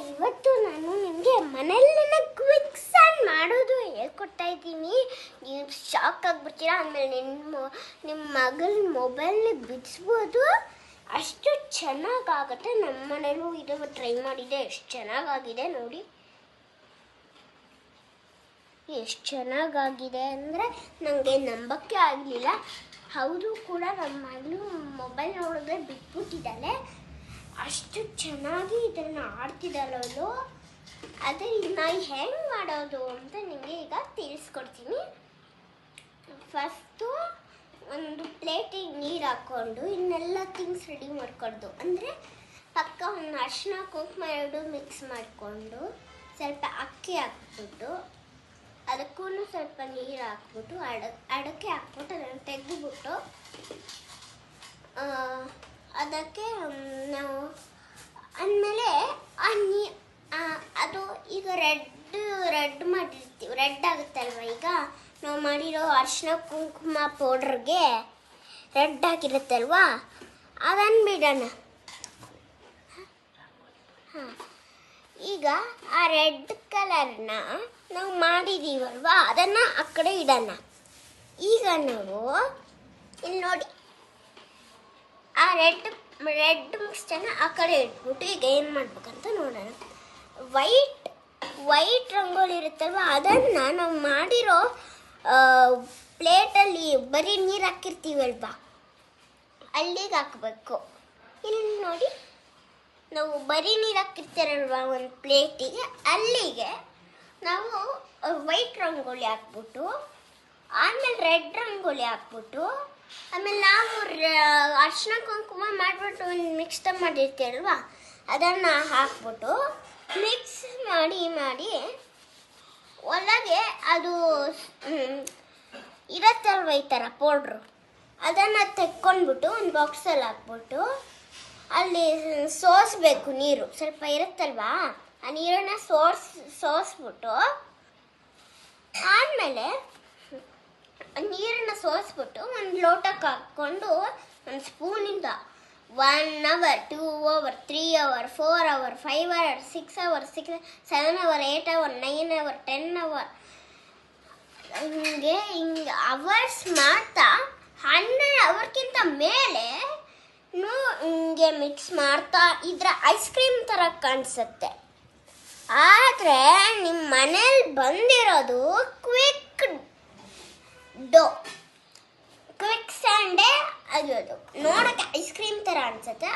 ಇವತ್ತು ನಾನು ನಿಮಗೆ ಮನೆಯಲ್ಲೇ ಕ್ವಿಕ್ ಸ್ಯಾಂಡ್ ಮಾಡೋದು ಹೇಳ್ಕೊಡ್ತಾ ಇದ್ದೀನಿ. ನೀವು ಶಾಕ್ ಆಗಿಬಿಡ್ತೀರಾ. ಆಮೇಲೆ ನಿಮ್ಮ ಮಗಳ ಮೊಬೈಲ್ನ ಬಿಡಿಸ್ಬೋದು, ಅಷ್ಟು ಚೆನ್ನಾಗಾಗುತ್ತೆ. ನಮ್ಮ ಮನೇಲೂ ಇದು ಟ್ರೈ ಮಾಡಿದೆ, ಎಷ್ಟು ಚೆನ್ನಾಗಾಗಿದೆ ನೋಡಿ. ಎಷ್ಟು ಚೆನ್ನಾಗಾಗಿದೆ ಅಂದರೆ ನನಗೆ ನಂಬಕ್ಕೆ ಆಗಲಿಲ್ಲ. ಹೌದು ಕೂಡ, ನಮ್ಮ ಮಗಳು ಮೊಬೈಲ್ ನೋಡಿದ್ರೆ ಬಿಟ್ಬಿಟ್ಟಿದ್ದಾಳೆ, ಅಷ್ಟು ಚೆನ್ನಾಗಿ ಇದನ್ನು ಆಡ್ತಿದ್ದಾಳವಳು. ಅದರಿಂದ ಹೆಂಗೆ ಮಾಡೋದು ಅಂತ ನಿಮಗೆ ಈಗ ತಿಳಿಸ್ಕೊಡ್ತೀನಿ. ಫಸ್ಟು ಒಂದು ಪ್ಲೇಟಿಗೆ ನೀರು ಹಾಕ್ಕೊಂಡು ಇನ್ನೆಲ್ಲ ಥಿಂಗ್ಸ್ ರೆಡಿ ಮಾಡ್ಕೊಂಡು, ಅಂದರೆ ಪಕ್ಕ ಒಂದು ಅರಿಶಿನ ಕುಂಕುಮ ಎರಡು ಮಿಕ್ಸ್ ಮಾಡಿಕೊಂಡು ಸ್ವಲ್ಪ ಅಕ್ಕಿ ಹಾಕ್ಬಿಟ್ಟು ಅದಕ್ಕೂ ಸ್ವಲ್ಪ ನೀರು ಹಾಕ್ಬಿಟ್ಟು ಅಡಕೆ ಹಾಕ್ಬಿಟ್ಟು ಅದನ್ನು ತೆಗೆದುಬಿಟ್ಟು ಅದಕ್ಕೆ ನಾವು ಆಮೇಲೆ ಅದು ಈಗ ರೆಡ್ ಮಾಡಿರ್ತೀವಿ, ರೆಡ್ ಆಗುತ್ತಲ್ವ. ಈಗ ನಾವು ಮಾಡಿರೋ ಅರಿಶಿನ ಕುಂಕುಮ ಪೌಡ್ರಿಗೆ ರೆಡ್ ಆಗಿರುತ್ತಲ್ವ, ಅದನ್ನು ಬಿಡೋಣ. ಈಗ ಆ ರೆಡ್ ಕಲರ್ನ ನಾವು ಮಾಡಿದ್ದೀವಲ್ವ, ಅದನ್ನು ಆ ಕಡೆ ಇಡೋಣ. ಈಗ ನಾವು ಇಲ್ಲಿ ನೋಡಿ, ಆ ರೆಡ್ ಮಿಕ್ಸ್ಚರ್ನ ಆ ಕಡೆ ಇಟ್ಬಿಟ್ಟು ಈಗ ಏನು ಮಾಡ್ಬೇಕಂತ ನೋಡೋಣ. ವೈಟ್ ರಂಗೋಲಿ ಇರುತ್ತಲ್ವ, ಅದನ್ನು ನಾವು ಮಾಡಿರೋ ಪ್ಲೇಟಲ್ಲಿ ಬರೀ ನೀರು ಹಾಕಿರ್ತೀವಲ್ವ, ಅಲ್ಲಿಗೆ ಹಾಕಬೇಕು. ಇಲ್ಲಿ ನೋಡಿ, ನಾವು ಬರೀ ನೀರು ಹಾಕಿರ್ತೀರಲ್ವ ಒಂದು ಪ್ಲೇಟಿಗೆ, ಅಲ್ಲಿಗೆ ನಾವು ವೈಟ್ ರಂಗೋಲಿ ಹಾಕ್ಬಿಟ್ಟು ಆಮೇಲೆ ರೆಡ್ ರಂಗೋಲಿ ಹಾಕ್ಬಿಟ್ಟು ಆಮೇಲೆ ನಾವು ಅರಿಶಿನ ಕುಂಕುಮ ಮಾಡಿಬಿಟ್ಟು ಒಂದು ಮಿಕ್ಸ್ ಮಾಡಿರ್ತೀರಲ್ವ, ಅದನ್ನು ಹಾಕ್ಬಿಟ್ಟು ಮಿಕ್ಸ್ ಮಾಡಿ ಒಳಗೆ ಅದು ಇರತ್ತಲ್ವ ಈ ಥರ ಪೌಡ್ರು, ಅದನ್ನು ತೆಕ್ಕೊಂಡ್ಬಿಟ್ಟು ಒಂದು ಬಾಕ್ಸಲ್ಲಿ ಹಾಕ್ಬಿಟ್ಟು ಅಲ್ಲಿ ಸೋಸಬೇಕು. ನೀರು ಸ್ವಲ್ಪ ಇರುತ್ತಲ್ವಾ, ಆ ನೀರನ್ನು ಸೋಸ್ಬಿಟ್ಟು ಆಮೇಲೆ ನೀರನ್ನು ಸೋಸ್ಬಿಟ್ಟು ಒಂದು ಲೋಟಕ್ಕೆ ಹಾಕ್ಕೊಂಡು ಒಂದು ಸ್ಪೂನಿಂದ 1 hour 2 hour 3 hour 4 hour 5 hour 6 hour 7 hour 8 hour 9 hour 10 hour ಹಿಂಗೆ ಅವರ್ಸ್ ಮಾಡ್ತಾ 100 hourಕ್ಕಿಂತ ಮೇಲೆ ಹಿಂಗೆ ಮಿಕ್ಸ್ ಮಾಡ್ತಾ ಇದ್ರೆ ಐಸ್ ಕ್ರೀಮ್ ಥರ ಕಾಣಿಸುತ್ತೆ. ಆದರೆ ನಿಮ್ಮ ಮನೇಲಿ ಬಂದಿರೋದು ಕ್ವಿಕ್ ಸ್ಯಾಂಡೇ ಅದು ನೋಡೋಕ್ಕೆ ಐಸ್ ಕ್ರೀಮ್ ಥರ ಅನಿಸುತ್ತೆ.